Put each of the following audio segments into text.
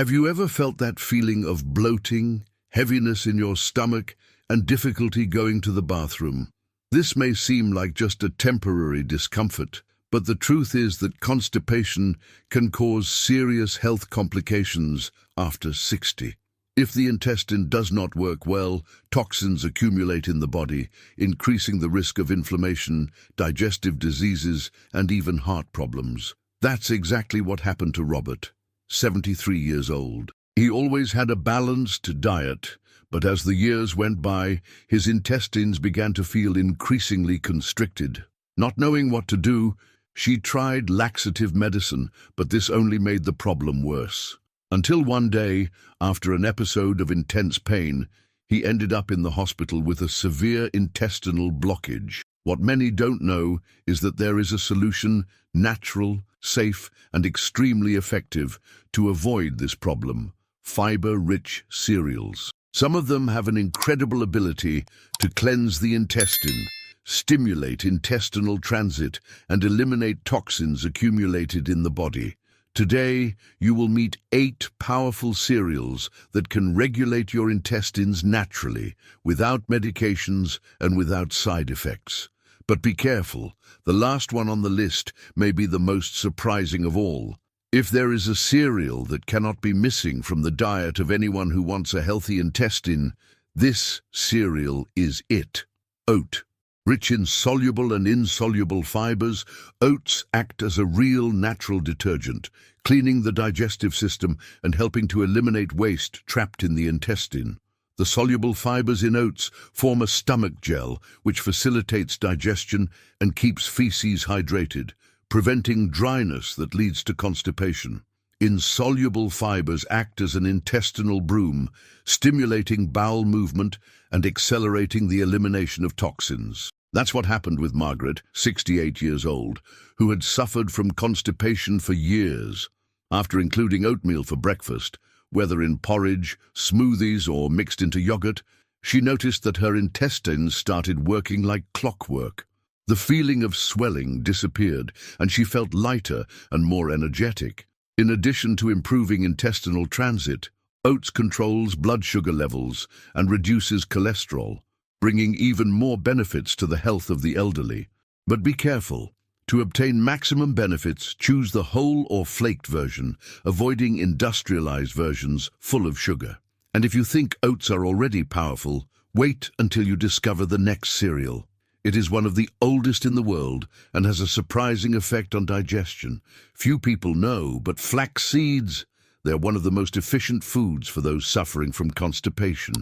Have you ever felt that feeling of bloating, heaviness in your stomach, and difficulty going to the bathroom? This may seem like just a temporary discomfort, but the truth is that constipation can cause serious health complications after 60. If the intestine does not work well, toxins accumulate in the body, increasing the risk of inflammation, digestive diseases, and even heart problems. That's exactly what happened to Robert, 73 years old. He always had a balanced diet, but as the years went by, his intestines began to feel increasingly constricted. Not knowing what to do, she tried laxative medicine, but this only made the problem worse. Until one day, after an episode of intense pain, he ended up in the hospital with a severe intestinal blockage. What many don't know is that there is a solution, natural, safe, and extremely effective, to avoid this problem: fiber-rich cereals. Some of them have an incredible ability to cleanse the intestine, stimulate intestinal transit, and eliminate toxins accumulated in the body. Today, you will meet 8 powerful cereals that can regulate your intestines naturally, without medications and without side effects. But be careful, the last one on the list may be the most surprising of all. If there is a cereal that cannot be missing from the diet of anyone who wants a healthy intestine, this cereal is it: oat. Rich in soluble and insoluble fibers, oats act as a real natural detergent, cleaning the digestive system and helping to eliminate waste trapped in the intestine. The soluble fibers in oats form a stomach gel, which facilitates digestion and keeps feces hydrated, preventing dryness that leads to constipation. Insoluble fibers act as an intestinal broom, stimulating bowel movement and accelerating the elimination of toxins. That's what happened with Margaret, 68 years old, who had suffered from constipation for years. After including oatmeal for breakfast, whether in porridge, smoothies, or mixed into yogurt, she noticed that her intestines started working like clockwork. The feeling of swelling disappeared, and she felt lighter and more energetic. In addition to improving intestinal transit, oats controls blood sugar levels and reduces cholesterol, bringing even more benefits to the health of the elderly. But be careful. To obtain maximum benefits, choose the whole or flaked version, avoiding industrialized versions full of sugar. And if you think oats are already powerful, wait until you discover the next cereal. It is one of the oldest in the world and has a surprising effect on digestion. Few people know, but flax seeds, they're one of the most efficient foods for those suffering from constipation.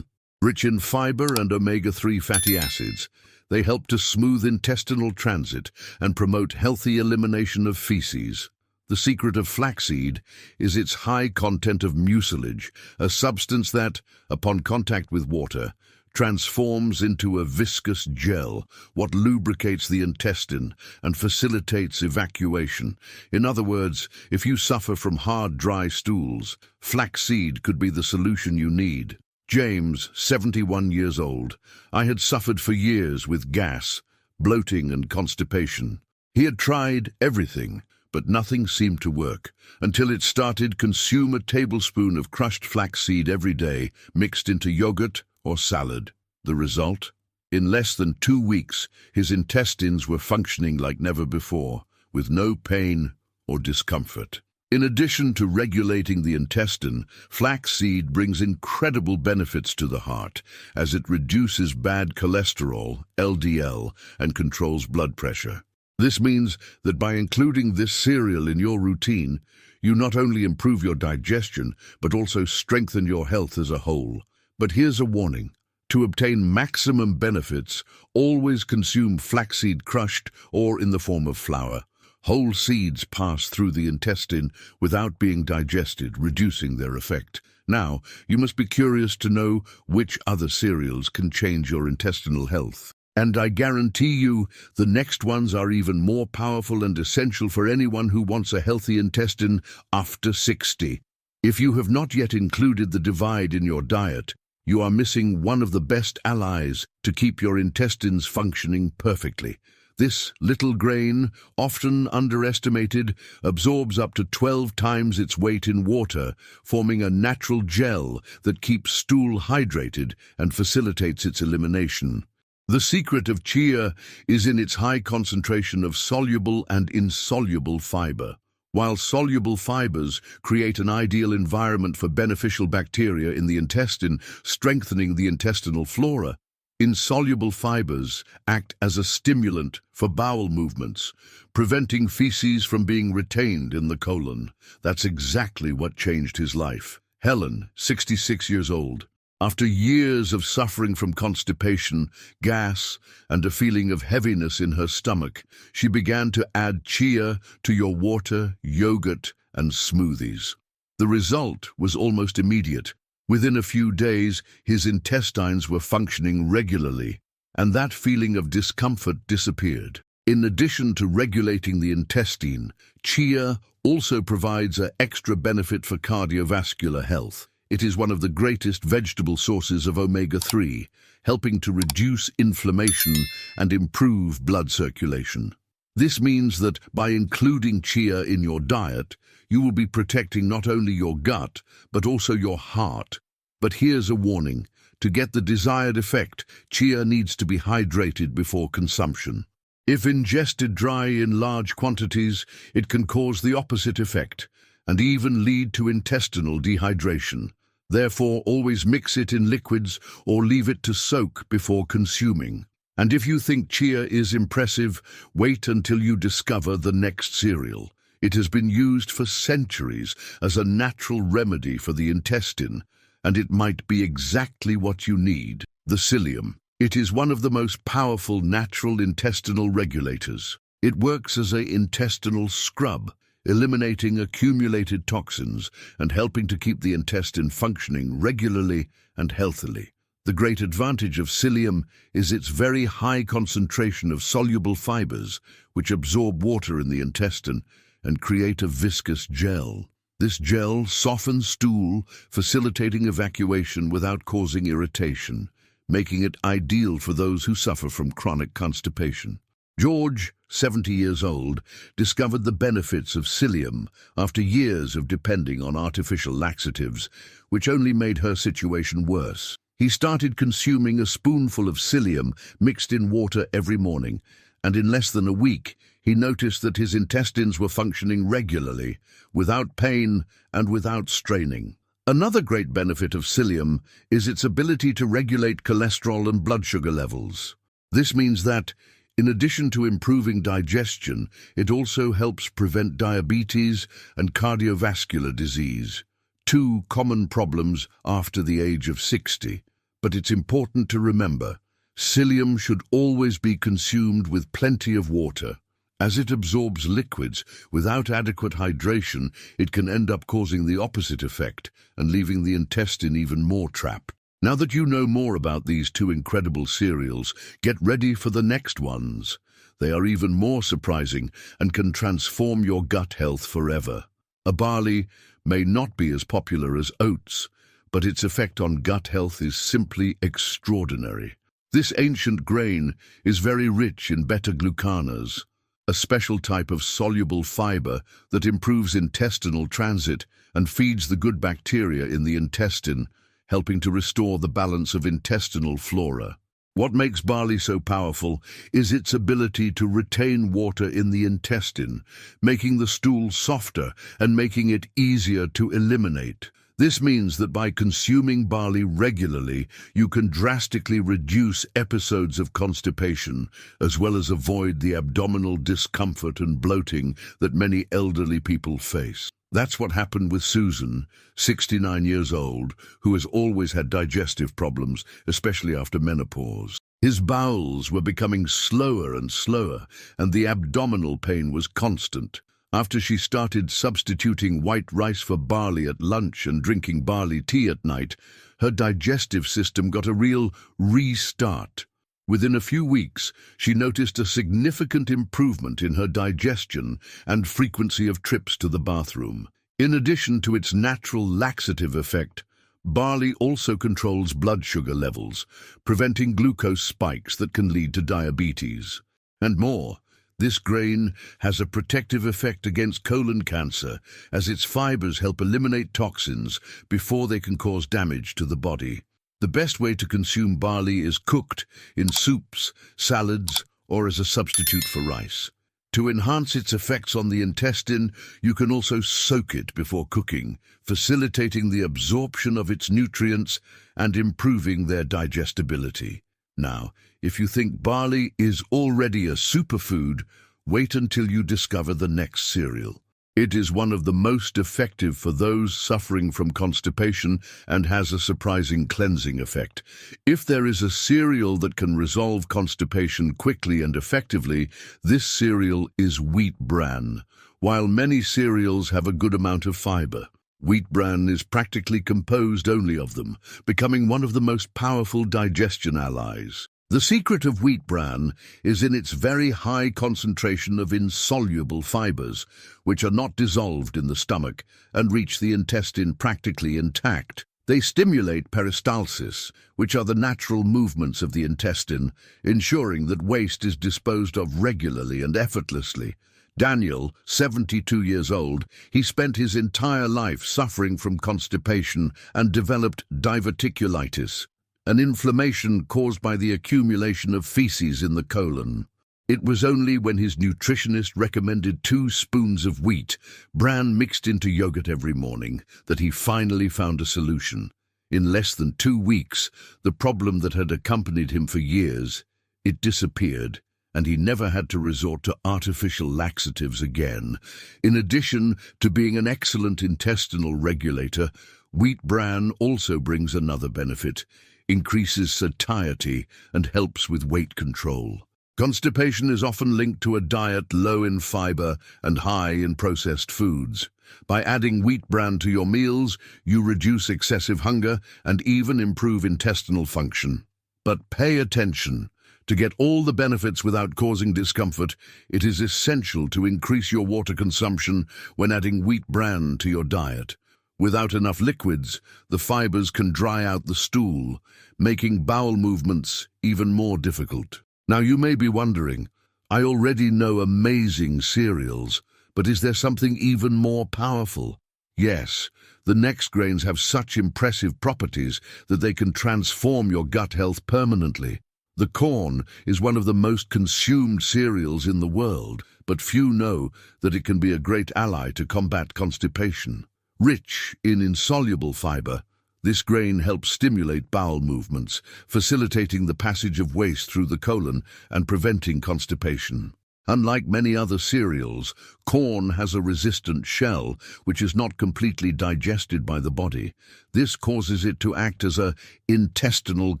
Rich in fiber and omega-3 fatty acids, they help to smooth intestinal transit and promote healthy elimination of feces. The secret of flaxseed is its high content of mucilage, a substance that, upon contact with water, transforms into a viscous gel, what lubricates the intestine and facilitates evacuation. In other words, if you suffer from hard, dry stools, flaxseed could be the solution you need. James, 71 years old, I had suffered for years with gas, bloating and constipation. He had tried everything, but nothing seemed to work, until it started. Consume a tablespoon of crushed flaxseed every day, mixed into yogurt or salad. The result? In less than 2 weeks, his intestines were functioning like never before, with no pain or discomfort. In addition to regulating the intestine, flaxseed brings incredible benefits to the heart, as it reduces bad cholesterol, LDL, and controls blood pressure. This means that by including this cereal in your routine, you not only improve your digestion, but also strengthen your health as a whole. But here's a warning. To obtain maximum benefits, always consume flaxseed crushed or in the form of flour. Whole seeds pass through the intestine without being digested, reducing their effect. Now, you must be curious to know which other cereals can change your intestinal health. And I guarantee you, the next ones are even more powerful and essential for anyone who wants a healthy intestine after 60. If you have not yet included the divide in your diet, you are missing one of the best allies to keep your intestines functioning perfectly. This little grain, often underestimated, absorbs up to 12 times its weight in water, forming a natural gel that keeps stool hydrated and facilitates its elimination. The secret of chia is in its high concentration of soluble and insoluble fiber. While soluble fibers create an ideal environment for beneficial bacteria in the intestine, strengthening the intestinal flora, insoluble fibers act as a stimulant for bowel movements, preventing feces from being retained in the colon. That's exactly what changed his life. Helen, 66 years old. After years of suffering from constipation, gas, and a feeling of heaviness in her stomach, she began to add chia to your water, yogurt, and smoothies. The result was almost immediate. Within a few days, his intestines were functioning regularly, and that feeling of discomfort disappeared. In addition to regulating the intestine, chia also provides an extra benefit for cardiovascular health. It is one of the greatest vegetable sources of omega-3, helping to reduce inflammation and improve blood circulation. This means that by including chia in your diet, you will be protecting not only your gut, but also your heart. But here's a warning. To get the desired effect, chia needs to be hydrated before consumption. If ingested dry in large quantities, it can cause the opposite effect, and even lead to intestinal dehydration. Therefore, always mix it in liquids or leave it to soak before consuming. And if you think chia is impressive, wait until you discover the next cereal. It has been used for centuries as a natural remedy for the intestine, and it might be exactly what you need. The psyllium. It is one of the most powerful natural intestinal regulators. It works as an intestinal scrub, eliminating accumulated toxins and helping to keep the intestine functioning regularly and healthily. The great advantage of psyllium is its very high concentration of soluble fibers, which absorb water in the intestine and create a viscous gel. This gel softens stool, facilitating evacuation without causing irritation, making it ideal for those who suffer from chronic constipation. George, 70 years old, discovered the benefits of psyllium after years of depending on artificial laxatives, which only made her situation worse. He started consuming a spoonful of psyllium mixed in water every morning, and in less than a week, he noticed that his intestines were functioning regularly, without pain and without straining. Another great benefit of psyllium is its ability to regulate cholesterol and blood sugar levels. This means that, in addition to improving digestion, it also helps prevent diabetes and cardiovascular disease, two common problems after the age of 60. But it's important to remember, psyllium should always be consumed with plenty of water. As it absorbs liquids, without adequate hydration, it can end up causing the opposite effect and leaving the intestine even more trapped. Now that you know more about these two incredible cereals, get ready for the next ones. They are even more surprising and can transform your gut health forever. A barley may not be as popular as oats, but its effect on gut health is simply extraordinary. This ancient grain is very rich in beta-glucanas, a special type of soluble fiber that improves intestinal transit and feeds the good bacteria in the intestine, helping to restore the balance of intestinal flora. What makes barley so powerful is its ability to retain water in the intestine, making the stool softer and making it easier to eliminate. This means that by consuming barley regularly, you can drastically reduce episodes of constipation, as well as avoid the abdominal discomfort and bloating that many elderly people face. That's what happened with Susan, 69 years old, who has always had digestive problems, especially after menopause. His bowels were becoming slower and slower, and the abdominal pain was constant. After she started substituting white rice for barley at lunch and drinking barley tea at night, her digestive system got a real restart. Within a few weeks, she noticed a significant improvement in her digestion and frequency of trips to the bathroom. In addition to its natural laxative effect, barley also controls blood sugar levels, preventing glucose spikes that can lead to diabetes. And more. This grain has a protective effect against colon cancer, as its fibers help eliminate toxins before they can cause damage to the body. The best way to consume barley is cooked in soups, salads, or as a substitute for rice. To enhance its effects on the intestine, you can also soak it before cooking, facilitating the absorption of its nutrients and improving their digestibility. Now, if you think barley is already a superfood, wait until you discover the next cereal. It is one of the most effective for those suffering from constipation and has a surprising cleansing effect. If there is a cereal that can resolve constipation quickly and effectively, this cereal is wheat bran. While many cereals have a good amount of fiber, wheat bran is practically composed only of them, becoming one of the most powerful digestion allies. The secret of wheat bran is in its very high concentration of insoluble fibers, which are not dissolved in the stomach and reach the intestine practically intact. They stimulate peristalsis, which are the natural movements of the intestine, ensuring that waste is disposed of regularly and effortlessly. Daniel, 72 years old, he spent his entire life suffering from constipation and developed diverticulitis, an inflammation caused by the accumulation of feces in the colon. It was only when his nutritionist recommended 2 spoons of wheat bran mixed into yogurt every morning that he finally found a solution. In less than 2 weeks, the problem that had accompanied him for years, it disappeared, and he never had to resort to artificial laxatives again. In addition to being an excellent intestinal regulator, wheat bran also brings another benefit: increases satiety and helps with weight control. Constipation is often linked to a diet low in fiber and high in processed foods. By adding wheat bran to your meals, you reduce excessive hunger and even improve intestinal function. But pay attention. To get all the benefits without causing discomfort, it is essential to increase your water consumption when adding wheat bran to your diet. Without enough liquids, the fibers can dry out the stool, making bowel movements even more difficult. Now you may be wondering, I already know amazing cereals, but is there something even more powerful? Yes, the next grains have such impressive properties that they can transform your gut health permanently. The corn is one of the most consumed cereals in the world, but few know that it can be a great ally to combat constipation. Rich in insoluble fiber, this grain helps stimulate bowel movements, facilitating the passage of waste through the colon and preventing constipation. Unlike many other cereals, corn has a resistant shell, which is not completely digested by the body. This causes it to act as an intestinal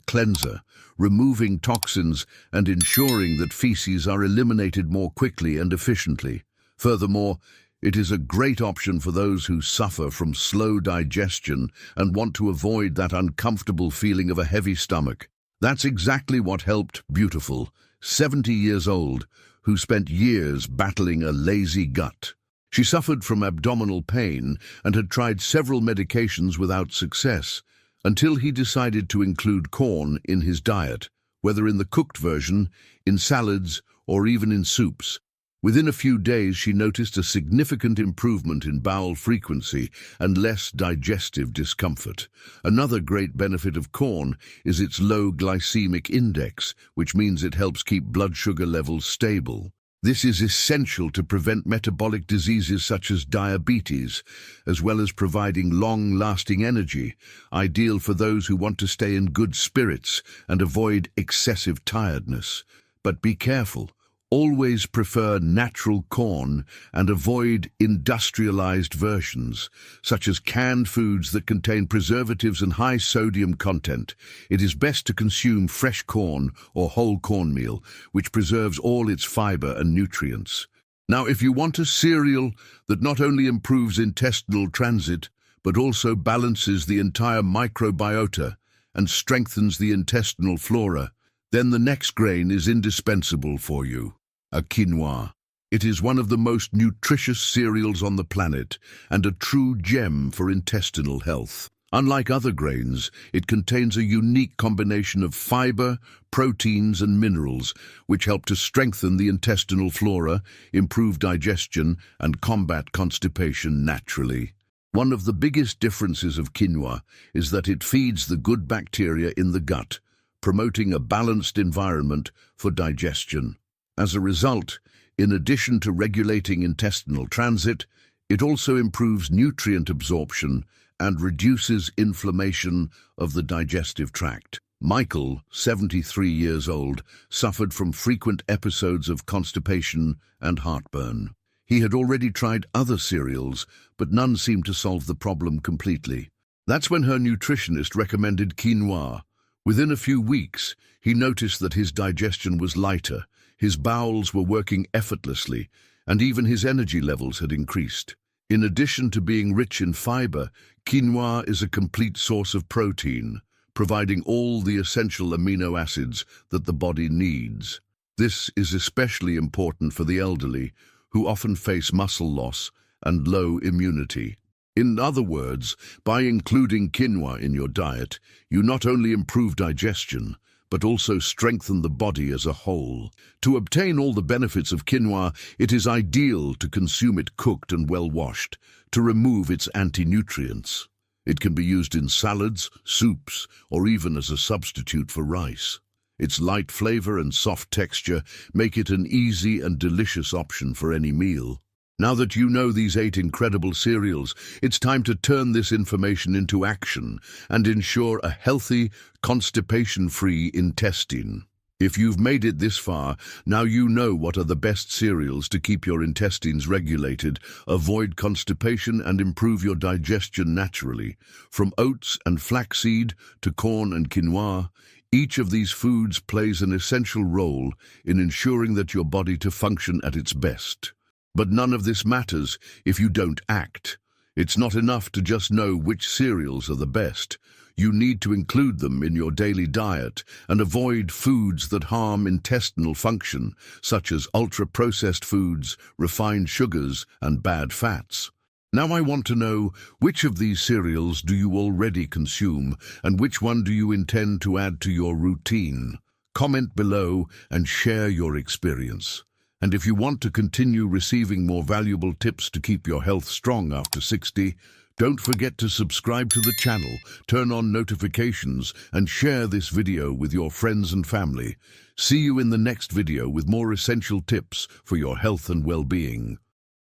cleanser, removing toxins and ensuring that feces are eliminated more quickly and efficiently. Furthermore, it is a great option for those who suffer from slow digestion and want to avoid that uncomfortable feeling of a heavy stomach. That's exactly what helped Beautiful, 70 years old, who spent years battling a lazy gut. She suffered from abdominal pain and had tried several medications without success, until he decided to include corn in his diet, whether in the cooked version, in salads, or even in soups. Within a few days, she noticed a significant improvement in bowel frequency and less digestive discomfort. Another great benefit of corn is its low glycemic index, which means it helps keep blood sugar levels stable. This is essential to prevent metabolic diseases such as diabetes, as well as providing long-lasting energy, ideal for those who want to stay in good spirits and avoid excessive tiredness. But be careful. Always prefer natural corn and avoid industrialized versions, such as canned foods that contain preservatives and high sodium content. It is best to consume fresh corn or whole cornmeal, which preserves all its fiber and nutrients. Now, if you want a cereal that not only improves intestinal transit, but also balances the entire microbiota and strengthens the intestinal flora, then the next grain is indispensable for you: a quinoa. It is one of the most nutritious cereals on the planet and a true gem for intestinal health. Unlike other grains, it contains a unique combination of fiber, proteins, and minerals, which help to strengthen the intestinal flora, improve digestion, and combat constipation naturally. One of the biggest differences of quinoa is that it feeds the good bacteria in the gut, promoting a balanced environment for digestion. As a result, in addition to regulating intestinal transit, it also improves nutrient absorption and reduces inflammation of the digestive tract. Michael, 73 years old, suffered from frequent episodes of constipation and heartburn. He had already tried other cereals, but none seemed to solve the problem completely. That's when her nutritionist recommended quinoa. Within a few weeks, he noticed that his digestion was lighter, his bowels were working effortlessly, and even his energy levels had increased. In addition to being rich in fiber, quinoa is a complete source of protein, providing all the essential amino acids that the body needs. This is especially important for the elderly, who often face muscle loss and low immunity. In other words, by including quinoa in your diet, you not only improve digestion, but also strengthen the body as a whole. To obtain all the benefits of quinoa, it is ideal to consume it cooked and well washed, to remove its anti-nutrients. It can be used in salads, soups, or even as a substitute for rice. Its light flavor and soft texture make it an easy and delicious option for any meal. Now that you know these 8 incredible cereals, it's time to turn this information into action and ensure a healthy, constipation-free intestine. If you've made it this far, now you know what are the best cereals to keep your intestines regulated, avoid constipation, and improve your digestion naturally. From oats and flaxseed to corn and quinoa, each of these foods plays an essential role in ensuring that your body to function at its best. But none of this matters if you don't act. It's not enough to just know which cereals are the best. You need to include them in your daily diet and avoid foods that harm intestinal function, such as ultra-processed foods, refined sugars, and bad fats. Now I want to know, which of these cereals do you already consume, and which one do you intend to add to your routine? Comment below and share your experience. And if you want to continue receiving more valuable tips to keep your health strong after 60, don't forget to subscribe to the channel, turn on notifications, and share this video with your friends and family. See you in the next video with more essential tips for your health and well-being.